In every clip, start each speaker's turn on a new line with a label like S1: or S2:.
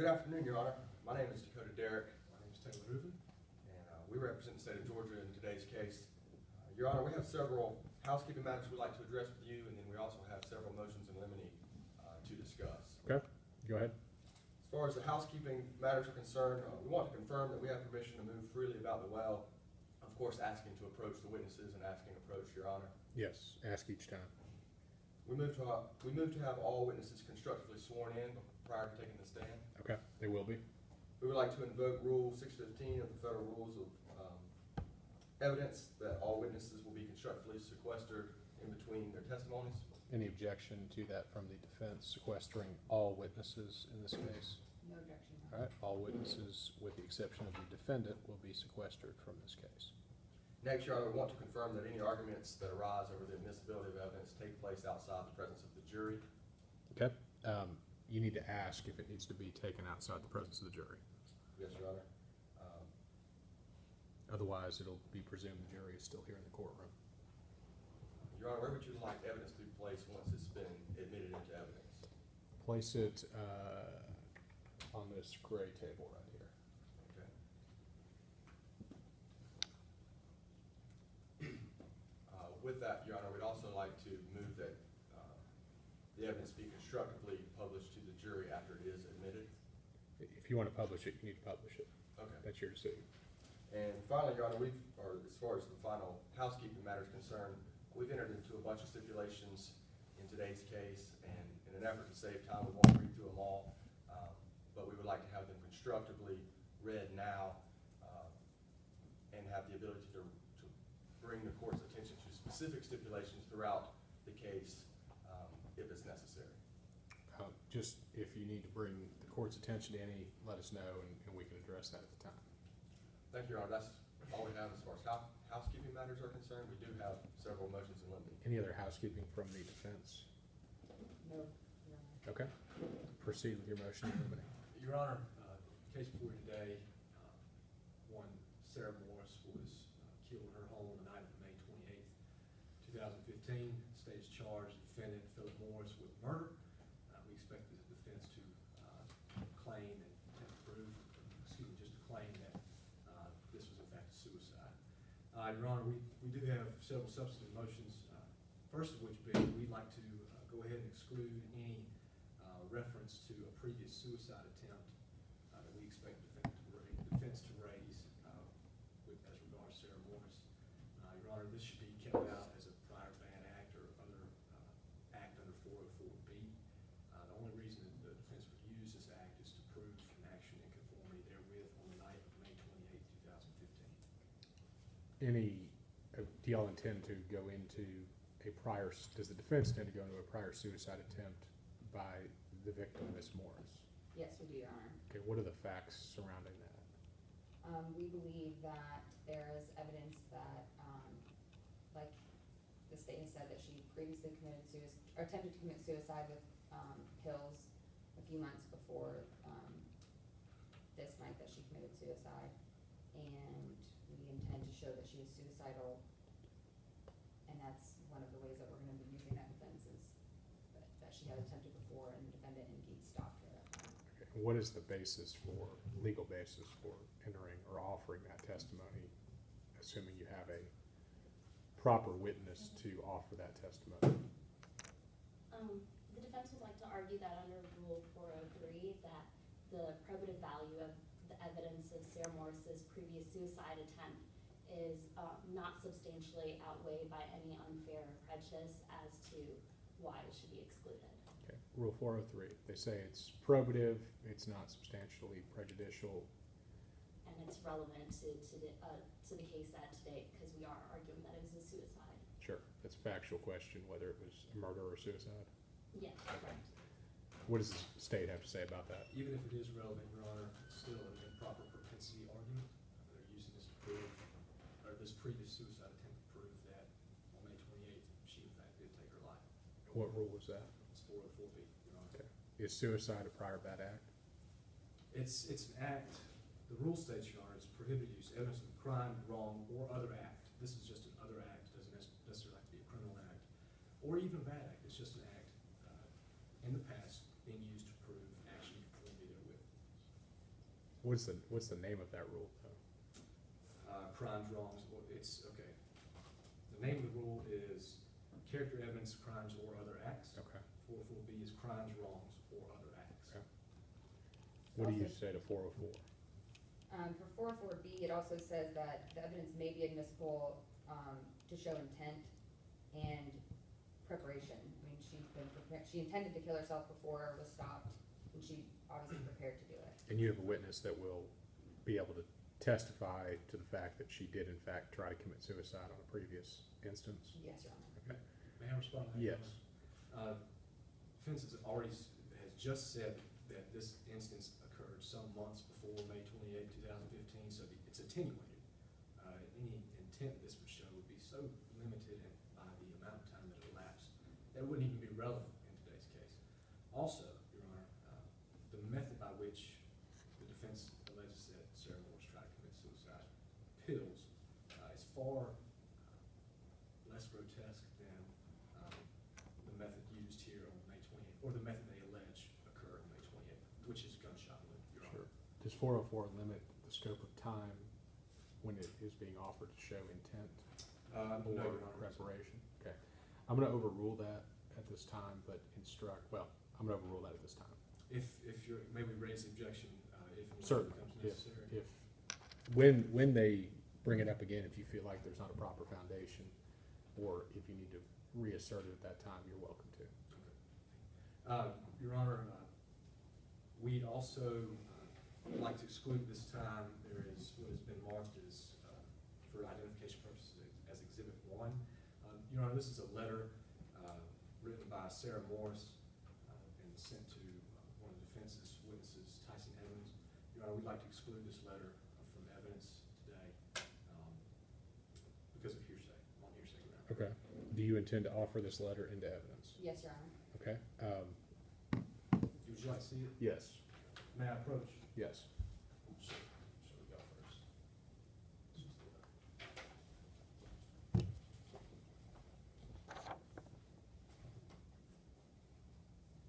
S1: Good afternoon, Your Honor. My name is Dakota Derrick,
S2: My name is Taylor Hooven.
S1: and we represent the state of Georgia in today's case. Your Honor, we have several housekeeping matters we'd like to address with you, and then we also have several motions in limine to discuss.
S3: Okay, go ahead.
S1: As far as the housekeeping matters are concerned, we want to confirm that we have permission to move freely about the well. Of course, asking to approach the witnesses and asking approach, Your Honor.
S3: Yes, ask each time.
S1: We move to have all witnesses constructively sworn in prior to taking the stand.
S3: Okay, they will be.
S1: We would like to invoke Rule 615 of the Federal Rules of Evidence that all witnesses will be constructively sequestered in between their testimonies.
S3: Any objection to that from the defense sequestering all witnesses in this case?
S4: No objection.
S3: All right, all witnesses with the exception of the defendant will be sequestered from this case.
S1: Next, Your Honor, we want to confirm that any arguments that arise over the admissibility of evidence take place outside the presence of the jury.
S3: Okay, you need to ask if it needs to be taken outside the presence of the jury.
S1: Yes, Your Honor.
S3: Otherwise, it'll be presumed the jury is still here in the courtroom.
S1: Your Honor, where would you like evidence to be placed once it's been admitted into evidence?
S3: Place it on this gray table right here.
S1: Okay. With that, Your Honor, we'd also like to move that the evidence be constructively published to the jury after it is admitted.
S3: If you want to publish it, you need to publish it.
S1: Okay.
S3: That's your decision.
S1: And finally, Your Honor, as far as the final housekeeping matter is concerned, we've entered into a bunch of stipulations in today's case, and in an effort to save time, we won't read through them all, but we would like to have them constructively read now, and have the ability to bring the court's attention to specific stipulations throughout the case, if it's necessary.
S3: Just if you need to bring the court's attention to any, let us know, and we can address that at the time.
S1: Thank you, Your Honor. That's all we have as far as housekeeping matters are concerned. We do have several motions in limine.
S3: Any other housekeeping from the defense?
S4: No.
S3: Okay, proceed with your motion in limine.
S2: Your Honor, case before you today, one Sarah Morris was killed in her home on the night of May 28th, 2015. The state has charged defendant Philip Morris with murder. We expect the defense to claim and just to claim that this was in fact a suicide. Your Honor, we do have several substantive motions, first of which being we'd like to go ahead and exclude any reference to a previous suicide attempt that we expect defense to raise as regards Sarah Morris. Your Honor, this should be kept out as a prior bad act or other act under 404B. The only reason that the defense would use this act is to prove an action in conformity therewith on the night of May 28th, 2015.
S3: Do y'all intend to go into does the defense intend to go into a prior suicide attempt by the victim, Miss Morris?
S4: Yes, we do, Your Honor.
S3: Okay, what are the facts surrounding that?
S4: We believe that there is evidence that, like the state has said, that she previously committed suicide, or attempted to commit suicide with pills a few months before this night that she committed suicide, and we intend to show that she is suicidal, and that's one of the ways that we're going to be using that defense is that she had attempted before, and the defendant indeed stopped her at that time.
S3: Okay, what is the legal basis for entering or offering that testimony, assuming you have a proper witness to offer that testimony?
S5: The defense would like to argue that under Rule 403 that the probative value of the evidence of Sarah Morris's previous suicide attempt is not substantially outweighed by any unfair prejudice as to why it should be excluded.
S3: Okay, Rule 403, they say it's probative, it's not substantially prejudicial.
S5: And it's relevant to the case at today because we are arguing that it was a suicide.
S3: Sure, that's a factual question whether it was a murder or suicide.
S5: Yes, correct.
S3: What does the state have to say about that?
S2: Even if it is relevant, Your Honor, it's still an improper propensity argument. They're using this to prove, or this previous suicide attempt to prove that on May 28th, she in fact did take her life.
S3: What rule was that?
S2: It's 404B, Your Honor.
S3: Okay. Is suicide a prior bad act?
S2: It's an act, the rule states, Your Honor, it's prohibited use of evidence of a crime, wrong, or other act. This is just an other act, doesn't necessarily have to be a criminal act, or even a bad act. It's just an act in the past being used to prove action in conformity therewith.
S3: What's the name of that rule, though?
S2: Crimes, wrongs, well, it's, okay. The name of the rule is character evidence, crimes or other acts.
S3: Okay.
S2: 404B is crimes, wrongs, or other acts.
S3: Okay. What do you say to 404?
S4: For 404B, it also says that the evidence may be admissible, to show intent and preparation. I mean, she intended to kill herself before it was stopped, and she obviously prepared to do it.
S3: And you have a witness that will be able to testify to the fact that she did in fact try to commit suicide on a previous instance?
S4: Yes, Your Honor.
S3: Okay.
S2: May I respond to that?
S3: Yes.
S2: Defense has has just said that this instance occurred some months before May 28, 2015, so it's attenuated. Any intent this would show would be so limited by the amount of time that elapsed, that wouldn't even be relevant in today's case. Also, Your Honor, the method by which the defense alleges that Sarah Morris tried to commit suicide, pills, is far less grotesque than the method used here on May 28th, or the method they allege occurred on May 28th, which is gunshot wound, Your Honor.
S3: Sure. Does 404 limit the scope of time when it is being offered to show intent
S2: No,
S3: or
S2: Your Honor.
S3: preparation? Okay. I'm gonna overrule that at this time, but I'm gonna overrule that at this time.
S2: If you're, may we raise the objection, if and when it
S3: Certainly,
S2: becomes
S3: if,
S2: necessary?
S3: when they bring it up again, if you feel like there's not a proper foundation, or if you need to reassert it at that time, you're welcome to.
S2: Your Honor, we'd also like to exclude this time, there is what has been marked as, for identification purposes, as Exhibit 1. Your Honor, this is a letter written by Sarah Morris and sent to one of the defense's witnesses, Tyson Evans. Your Honor, we'd like to exclude this letter from evidence today because of hearsay, on hearsay ground.
S3: Okay. Do you intend to offer this letter into evidence?
S4: Yes, Your Honor.
S3: Okay.
S2: Would you like to see it?
S3: Yes.
S2: May I approach?
S3: Yes.
S2: Sure. Shall we go first?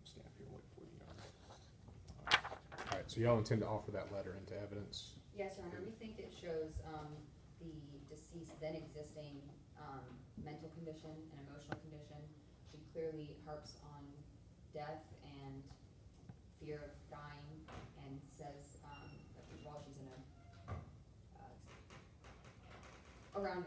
S3: Stand here, wait for you. All right, so y'all intend to offer that letter into evidence?
S4: Yes, Your Honor, we think it shows, the deceased then existing, mental condition and emotional condition. She clearly harps on death and fear of dying, and says, that while she's in a, around,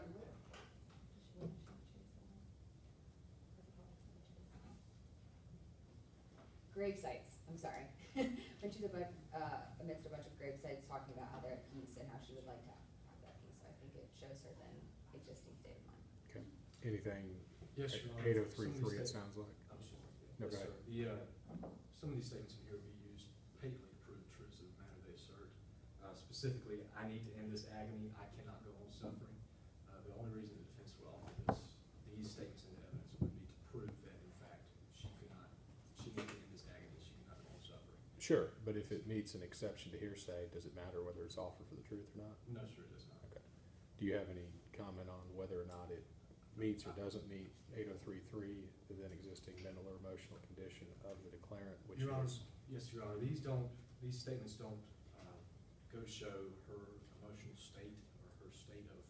S4: grave sites, I'm sorry. When she's amidst a bunch of grave sites, talking about how they're at peace and how she would like to have that peace. So I think it shows her then existing state of mind.
S3: Okay. Anything,
S2: Yes, Your Honor.
S3: 8033 it sounds like?
S2: I'm sorry.
S3: No,
S2: Yes,
S3: go
S2: sir. Some of these statements in here will be used patently to prove the truths of the matter they assert. Specifically, I need to end this agony, I cannot go on suffering. The only reason the defense would offer these statements into evidence would be to prove that, in fact, she needed to end this agony, she cannot go on suffering.
S3: Sure, but if it meets an exception to hearsay, does it matter whether it's offered for the truth or not?
S2: No, sir, it does not.
S3: Okay. Do you have any comment on whether or not it meets or doesn't meet 8033, the then existing mental or emotional condition of the declarant, which
S2: Your Honor,
S3: is?
S2: yes, Your Honor, these statements don't go show her emotional state or her state of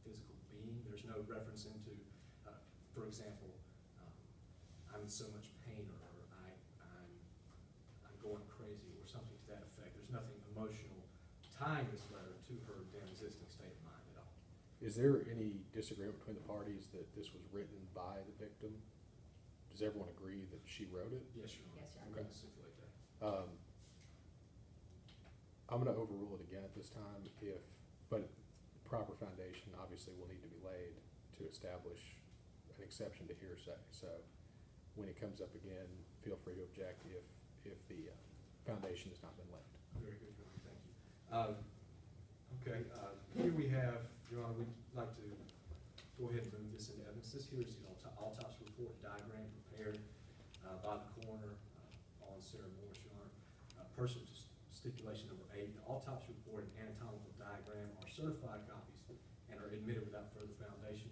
S2: physical being. There's no reference into, for example, I'm in so much pain, or I'm going crazy, or something to that effect. There's nothing emotional tying this letter to her then existing state of mind at all.
S3: Is there any disagreement between the parties that this was written by the victim? Does everyone agree that she wrote it?
S2: Yes, Your Honor.
S4: Yes, Your
S2: I'm
S4: Honor.
S2: going to stipulate that.
S3: I'm gonna overrule it again at this time but proper foundation obviously will need to be laid to establish an exception to hearsay. So when it comes up again, feel free to object if the foundation has not been laid.
S2: Very good, Your Honor, thank you. Okay, here we have, Your Honor, we'd like to go ahead and move this into evidence. This here is the autopsy report diagram prepared by the coroner on Sarah Morris, Your Honor. Pursuant to stipulation number 8, the autopsy report and anatomical diagram are certified copies and are admitted without further foundation.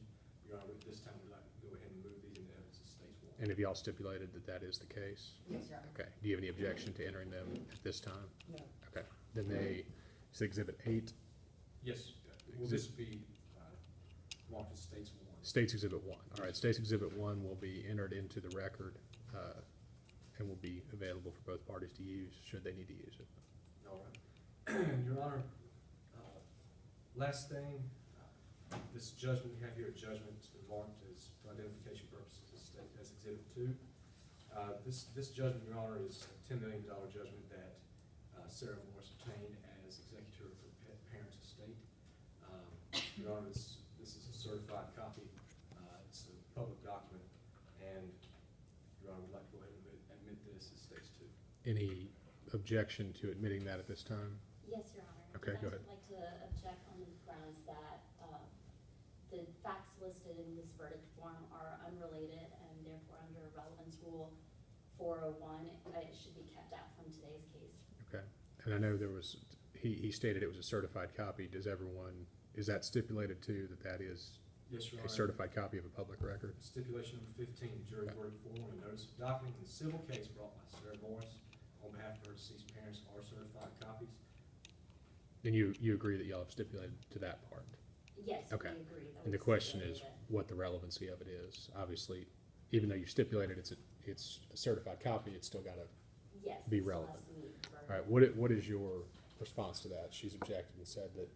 S2: Your Honor, at this time, we'd like to go ahead and move these into evidence as states warrant.
S3: And have y'all stipulated that that is the case?
S4: Yes, Your Honor.
S3: Okay. Do you have any objection to entering them at this time?
S4: No.
S3: Okay. Then they It's Exhibit 8,
S2: Yes, will this be marked as States 1?
S3: State's Exhibit 1. All right, State's Exhibit 1 will be entered into the record and will be available for both parties to use, should they need to use it.
S2: All right. Your Honor, last thing, this judgment, we have here a judgment, it's been marked as, for identification purposes, as Exhibit 2. This judgment, Your Honor, is a $10 million judgment that Sarah Morris obtained as executor of her parents' estate. Your Honor, this is a certified copy. It's a public document, and Your Honor would like to go ahead and admit this as States 2.
S3: Any objection to admitting that at this time?
S5: Yes, Your Honor.
S3: Okay, go ahead.
S5: I would like to object on the grounds that the facts listed in this verdict form are unrelated, and therefore under relevance rule 401, it should be kept out from today's case.
S3: Okay, and I know there was, he stated it was a certified copy. Does everyone, is that stipulated too, that is
S2: Yes, Your
S3: a
S2: Honor.
S3: certified copy of a public record?
S2: Stipulation number 15, the jury
S3: Okay.
S2: verdict form and notice of document in the civil case brought by Sarah Morris on behalf of her deceased parents are certified copies.
S3: And you agree that y'all have stipulated to that part?
S5: Yes, we
S3: Okay.
S5: agree. that
S3: And the
S5: we
S3: question is
S5: stipulated
S3: what the relevancy of it is. Obviously, even though you stipulated it's a certified copy, it's still gotta,
S5: it. Yes.
S3: be
S5: it still
S3: relevant.
S5: has to meet the verdict.
S3: all right, what is your response to that? She's objected and said that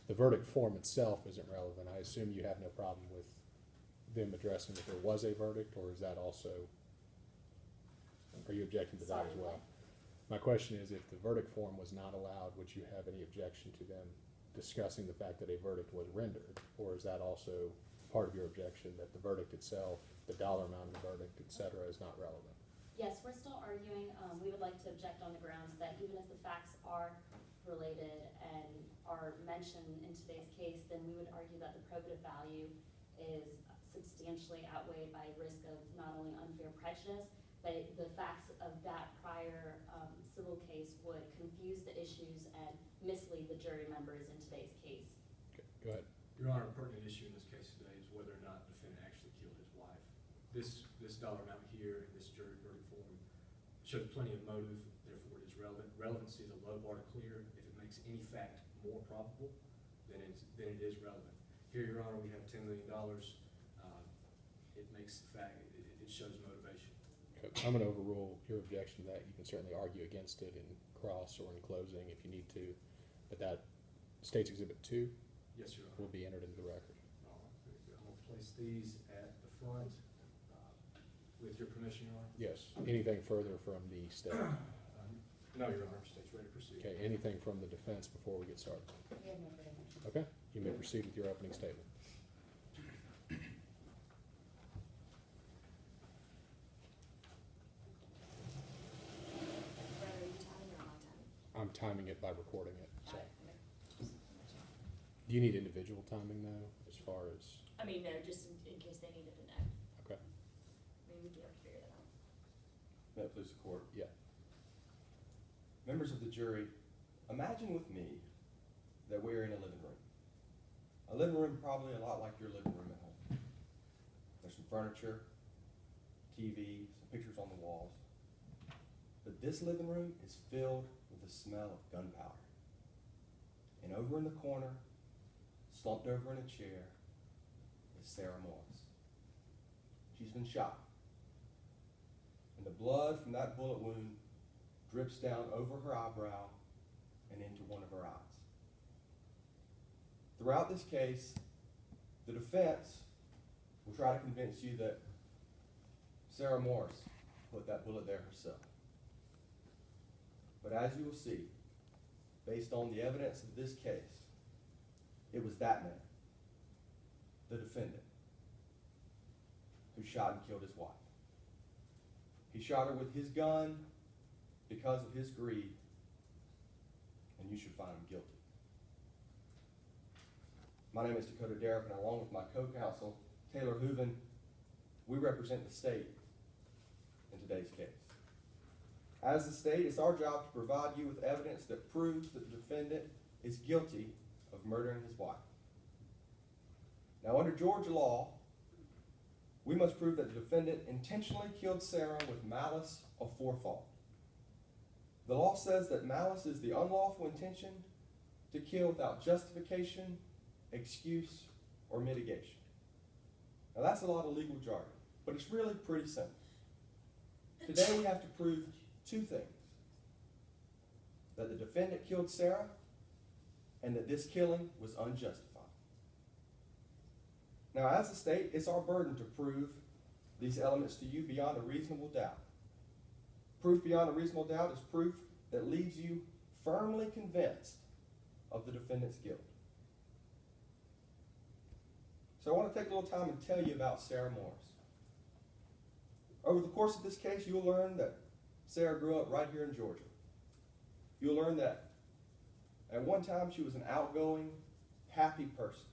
S3: the verdict form itself isn't relevant. I assume you have no problem with them addressing that there was a verdict, or is that also, are you objecting to that as
S5: Sorry,
S3: well?
S5: what?
S3: My question is, if the verdict form was not allowed, would you have any objection to them discussing the fact that a verdict was rendered? Or is that also part of your objection, that the verdict itself, the dollar amount of the verdict, et cetera, is not relevant?
S5: Yes, we're still arguing. We would like to object on the grounds that even if the facts are related and are mentioned in today's case, then we would argue that the probative value is substantially outweighed by risk of not only unfair prejudice, but the facts of that prior civil case would confuse the issues and mislead the jury members in today's case.
S3: Okay, go ahead.
S2: Your Honor, a pertinent issue in this case today is whether or not the defendant actually killed his wife. This dollar amount here in this jury verdict form shows plenty of motive, therefore it is relevant. Relevancy is a low bar to clear. If it makes any fact more probable, then it is relevant. Here, Your Honor, we have $10 million. It makes the fact, it shows motivation.
S3: Okay, I'm gonna overrule your objection to that. You can certainly argue against it in cross or in closing if you need to, but that State's Exhibit 2
S2: Yes, Your Honor.
S3: will be entered into the record.
S2: All right, very good. I'm gonna place these at the front, with your permission, Your Honor.
S3: Yes, anything further from the state?
S2: No, Your Honor, state's ready to proceed.
S3: Okay, anything from the defense before we get started?
S4: We have no further motions.
S3: Okay, you may proceed with your opening statement.
S6: Brother, are you timing or am I timing?
S3: I'm timing it by recording it, so.
S6: Got it. Okay. Just making sure.
S3: Do you need individual timing though, as far as,
S6: I mean, no, just in case they needed to know.
S3: okay,
S6: I mean, we'd be able to figure that out.
S1: May it please the court.
S3: yeah,
S1: Members of the jury, imagine with me that we're in a living room. A living room probably a lot like your living room at home. There's some furniture, TV, some pictures on the walls. But this living room is filled with the smell of gunpowder. And over in the corner, slumped over in a chair, is Sarah Morris. She's been shot. And the blood from that bullet wound drips down over her eyebrow and into one of her eyes. Throughout this case, the defense will try to convince you that Sarah Morris put that bullet there herself. But as you will see, based on the evidence of this case, it was that man, the defendant, who shot and killed his wife. He shot her with his gun because of his greed, and you should find him guilty. My name is Dakota Derrick, and along with my co-counsel, Taylor Hooven, we represent the state in today's case. As the state, it's our job to provide you with evidence that proves that the defendant is guilty of murdering his wife. Now, under Georgia law, we must prove that the defendant intentionally killed Sarah with malice of forethought. The law says that malice is the unlawful intention to kill without justification, excuse, or mitigation. Now that's a lot of legal jargon, but it's really pretty simple. Today we have to prove two things: that the defendant killed Sarah and that this killing was unjustified. Now, as a state, it's our burden to prove these elements to you beyond a reasonable doubt. Proof beyond a reasonable doubt is proof that leaves you firmly convinced of the defendant's guilt. So I want to take a little time and tell you about Sarah Morris. Over the course of this case, you'll learn that Sarah grew up right here in Georgia. You'll learn that at one time she was an outgoing, happy person.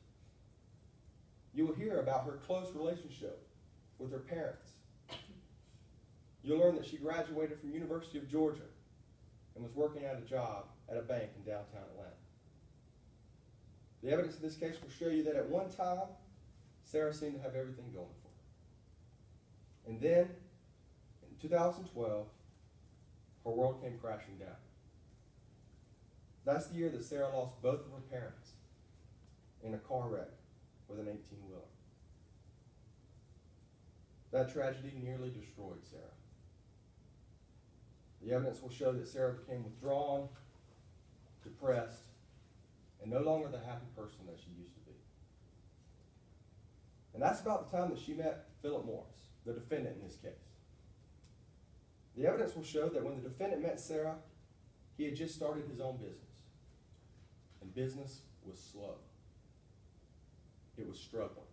S1: You will hear about her close relationship with her parents. You'll learn that she graduated from University of Georgia and was working at a job at a bank in downtown Atlanta. The evidence in this case will show you that at one time, Sarah seemed to have everything going for her. And then, in 2012, her world came crashing down. That's the year that Sarah lost both of her parents in a car wreck with an 18-wheeler. That tragedy nearly destroyed Sarah. The evidence will show that Sarah became withdrawn, depressed, and no longer the happy person that she used to be. And that's about the time that she met Philip Morris, the defendant in this case. The evidence will show that when the defendant met Sarah, he had just started his own business. And business was slow. It was struggling.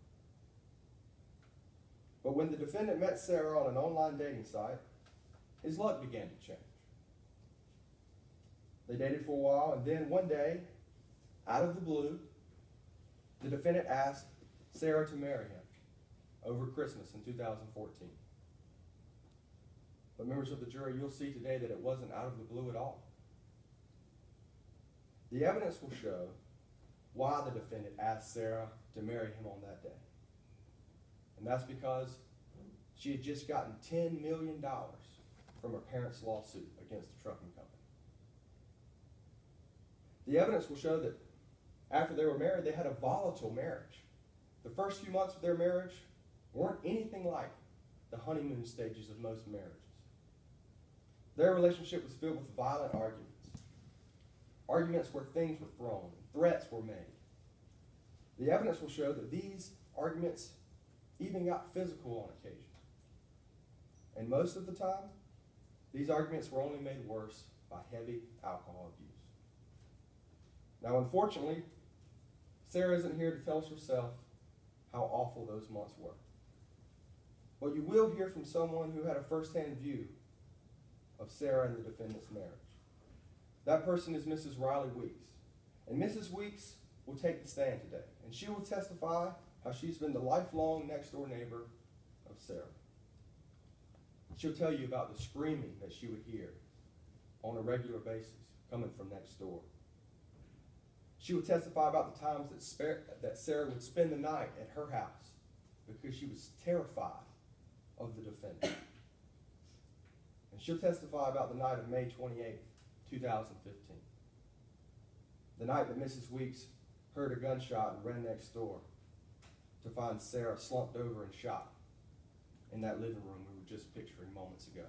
S1: But when the defendant met Sarah on an online dating site, his luck began to change. They dated for a while, and then one day, out of the blue, the defendant asked Sarah to marry him over Christmas in 2014. But members of the jury, you'll see today that it wasn't out of the blue at all. The evidence will show why the defendant asked Sarah to marry him on that day. And that's because she had just gotten $10 million from her parents' lawsuit against the trucking company. The evidence will show that after they were married, they had a volatile marriage. The first few months of their marriage weren't anything like the honeymoon stages of most marriages. Their relationship was filled with violent arguments. Arguments where things were thrown, threats were made. The evidence will show that these arguments even got physical on occasion. And most of the time, these arguments were only made worse by heavy alcohol abuse. Now, unfortunately, Sarah isn't here to tell us herself how awful those months were. But you will hear from someone who had a first-hand view of Sarah and the defendant's marriage. That person is Mrs. Riley Weeks. And Mrs. Weeks will take the stand today, and she will testify how she's been the lifelong next-door neighbor of Sarah. She'll tell you about the screaming that she would hear on a regular basis coming from next door. She would testify about the times that Sarah would spend the night at her house because she was terrified of the defendant. And she'll testify about the night of May 28th, 2015. The night that Mrs. Weeks heard a gunshot and ran next door to find Sarah slumped over and shot in that living room we were just picturing moments ago.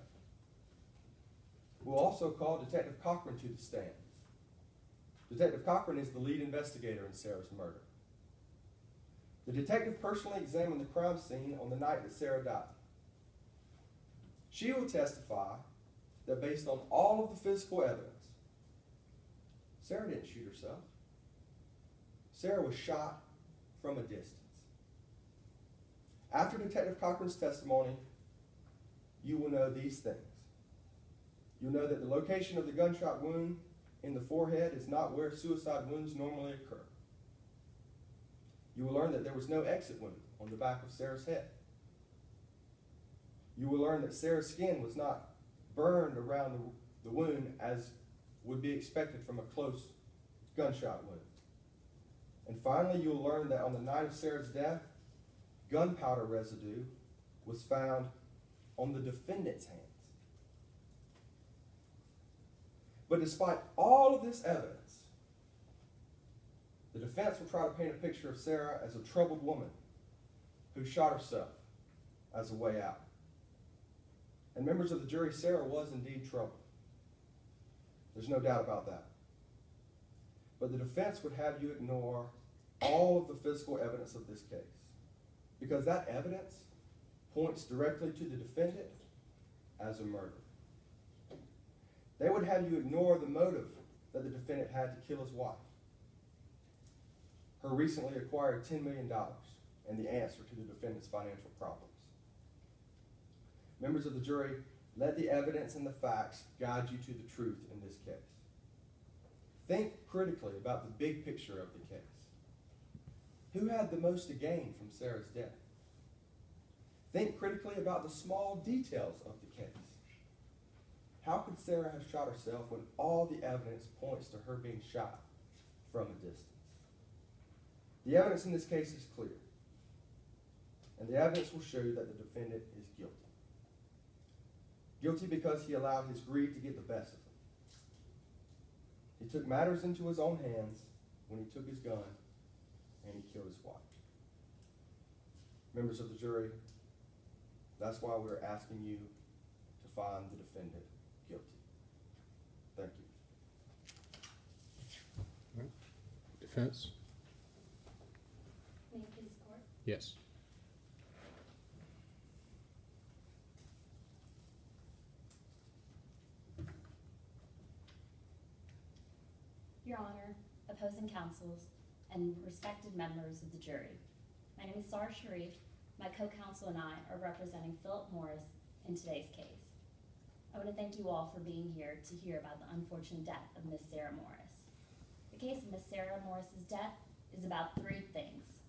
S1: We'll also call Detective Cochran to the stand. Detective Cochran is the lead investigator in Sarah's murder. The detective personally examined the crime scene on the night that Sarah died. She will testify that based on all of the physical evidence, Sarah didn't shoot herself. Sarah was shot from a distance. After Detective Cochran's testimony, you will know these things. You'll know that the location of the gunshot wound in the forehead is not where suicide wounds normally occur. You will learn that there was no exit wound on the back of Sarah's head. You will learn that Sarah's skin was not burned around the wound as would be expected from a close gunshot wound. And finally, you will learn that on the night of Sarah's death, gunpowder residue was found on the defendant's hands. But despite all of this evidence, the defense will try to paint a picture of Sarah as a troubled woman who shot herself as a way out. And members of the jury, Sarah was indeed troubled. There's no doubt about that. But the defense would have you ignore all of the physical evidence of this case, because that evidence points directly to the defendant as a murderer. They would have you ignore the motive that the defendant had to kill his wife, her recently acquired $10 million, and the answer to the defendant's financial problems. Members of the jury, let the evidence and the facts guide you to the truth in this case. Think critically about the big picture of the case. Who had the most to gain from Sarah's death? Think critically about the small details of the case. How could Sarah have shot herself when all the evidence points to her being shot from a distance? The evidence in this case is clear, and the evidence will show that the defendant is guilty. Guilty because he allowed his greed to get the best of him. He took matters into his own hands when he took his gun and he killed his wife. Members of the jury, that's why we're asking you to find the defendant guilty. Thank you.
S3: Defense?
S5: May it please the court?
S3: Yes.
S5: Your Honor, opposing counsels, and respected members of the jury. My name is Sarah Sharif. My co-counsel and I are representing Philip Morris in today's case. I want to thank you all for being here to hear about the unfortunate death of Miss Sarah Morris. The case of Miss Sarah Morris's death is about three things: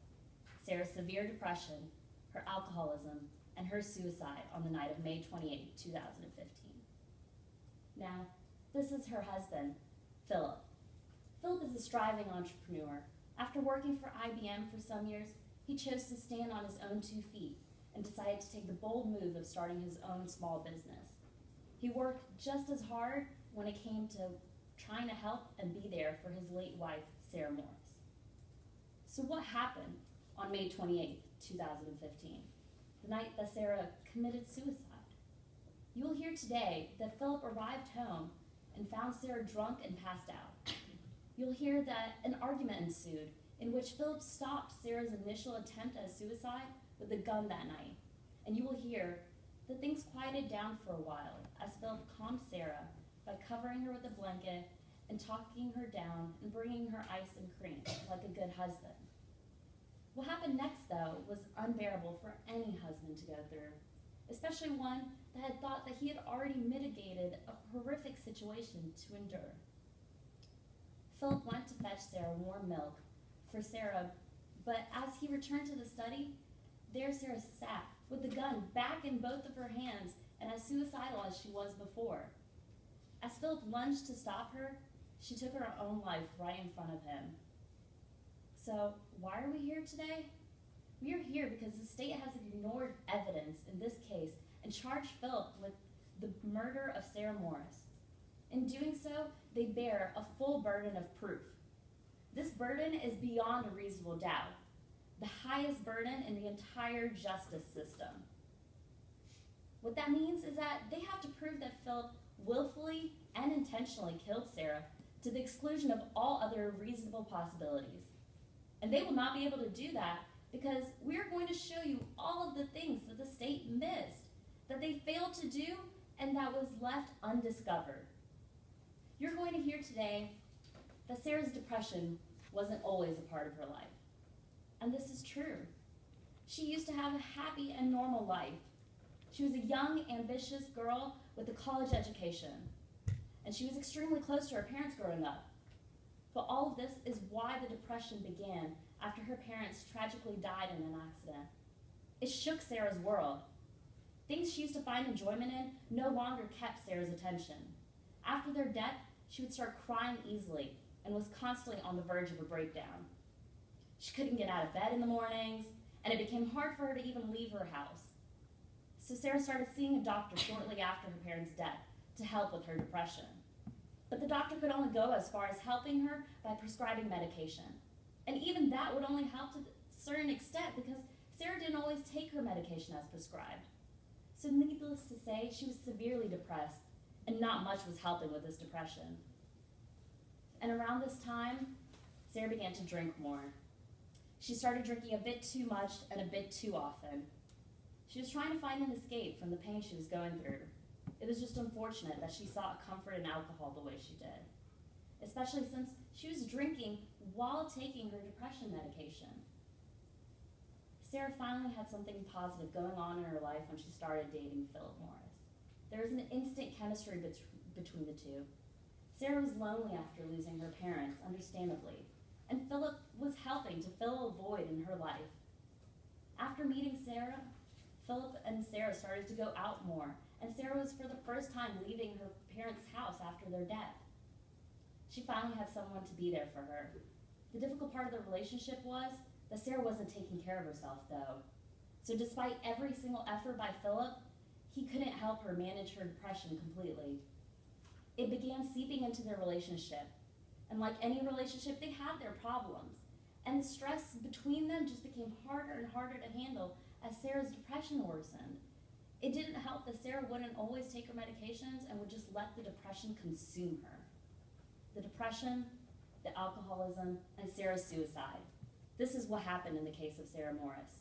S5: Sarah's severe depression, her alcoholism, and her suicide on the night of May 28, 2015. Now, this is her husband, Philip. Philip is a striving entrepreneur. After working for IBM for some years, he chose to stand on his own 2 feet and decided to take the bold move of starting his own small business. He worked just as hard when it came to trying to help and be there for his late wife, Sarah Morris. So what happened on May 28, 2015, the night that Sarah committed suicide? You will hear today that Philip arrived home and found Sarah drunk and passed out. You'll hear that an argument ensued in which Philip stopped Sarah's initial attempt at suicide with a gun that night. And you will hear that things quieted down for a while as Philip calmed Sarah by covering her with a blanket and talking her down and bringing her ice and cream like a good husband. What happened next, though, was unbearable for any husband to go through, especially one that had thought that he had already mitigated a horrific situation to endure. Philip went to fetch Sarah warm milk for Sarah, but as he returned to the study, there Sarah sat with the gun back in both of her hands and as suicidal as she was before. As Philip lunged to stop her, she took her own life right in front of him. So why are we here today? We are here because the state has ignored evidence in this case and charged Philip with the murder of Sarah Morris. In doing so, they bear a full burden of proof. This burden is beyond a reasonable doubt, the highest burden in the entire justice system. What that means is that they have to prove that Philip willfully and intentionally killed Sarah to the exclusion of all other reasonable possibilities. And they will not be able to do that because we're going to show you all of the things that the state missed, that they failed to do, and that was left undiscovered. You're going to hear today that Sarah's depression wasn't always a part of her life. And this is true. She used to have a happy and normal life. She was a young, ambitious girl with a college education, and she was extremely close to her parents growing up. But all of this is why the depression began after her parents tragically died in an accident. It shook Sarah's world. Things she used to find enjoyment in no longer kept Sarah's attention. After their death, she would start crying easily and was constantly on the verge of a breakdown. She couldn't get out of bed in the mornings, and it became hard for her to even leave her house. So Sarah started seeing a doctor shortly after her parents' death to help with her depression. But the doctor could only go as far as helping her by prescribing medication. And even that would only help to a certain extent because Sarah didn't always take her medication as prescribed. So needless to say, she was severely depressed and not much was helping with this depression. And around this time, Sarah began to drink more. She started drinking a bit too much and a bit too often. She was trying to find an escape from the pain she was going through. It was just unfortunate that she sought comfort in alcohol the way she did, especially since she was drinking while taking her depression medication. Sarah finally had something positive going on in her life when she started dating Philip Morris. There was an instant chemistry between the two. Sarah was lonely after losing her parents, understandably, and Philip was helping to fill a void in her life. After meeting Sarah, Philip and Sarah started to go out more, and Sarah was for the first time leaving her parents' house after their death. She finally had someone to be there for her. The difficult part of the relationship was that Sarah wasn't taking care of herself, though. So despite every single effort by Philip, he couldn't help her manage her depression completely. It began seeping into their relationship, and like any relationship, they had their problems, and the stress between them just became harder and harder to handle as Sarah's depression worsened. It didn't help that Sarah wouldn't always take her medications and would just let the depression consume her. The depression, the alcoholism, and Sarah's suicide. This is what happened in the case of Sarah Morris.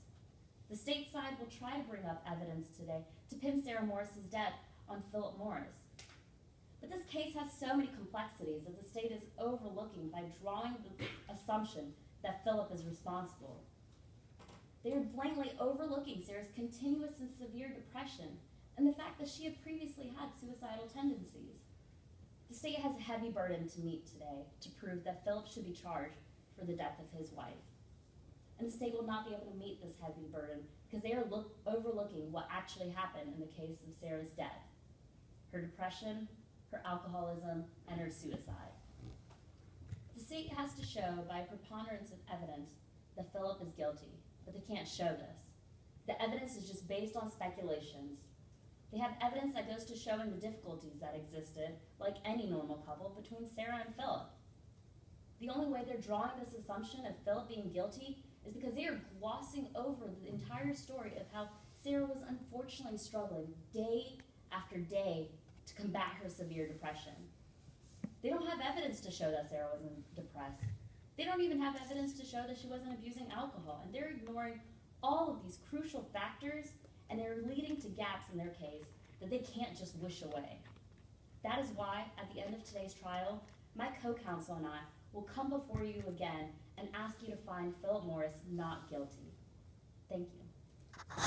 S5: The state side will try to bring up evidence today to pin Sarah Morris's death on Philip Morris. But this case has so many complexities that the state is overlooking by drawing the assumption that Philip is responsible. They are blatantly overlooking Sarah's continuous and severe depression and the fact that she had previously had suicidal tendencies. The state has a heavy burden to meet today to prove that Philip should be charged for the death of his wife. And the state will not be able to meet this heavy burden because they are overlooking what actually happened in the case of Sarah's death: her depression, her alcoholism, and her suicide. The state has to show by preponderance of evidence that Philip is guilty, but they can't show this. The evidence is just based on speculations. They have evidence that goes to showing the difficulties that existed, like any normal couple, between Sarah and Philip. The only way they're drawing this assumption of Philip being guilty is because they are glossing over the entire story of how Sarah was unfortunately struggling day after day to combat her severe depression. They don't have evidence to show that Sarah wasn't depressed. They don't even have evidence to show that she wasn't abusing alcohol, and they're ignoring all of these crucial factors, and they're leading to gaps in their case that they can't just wish away. That is why, at the end of today's trial, my co-counsel and I will come before you again and ask you to find Philip Morris not guilty. Thank you.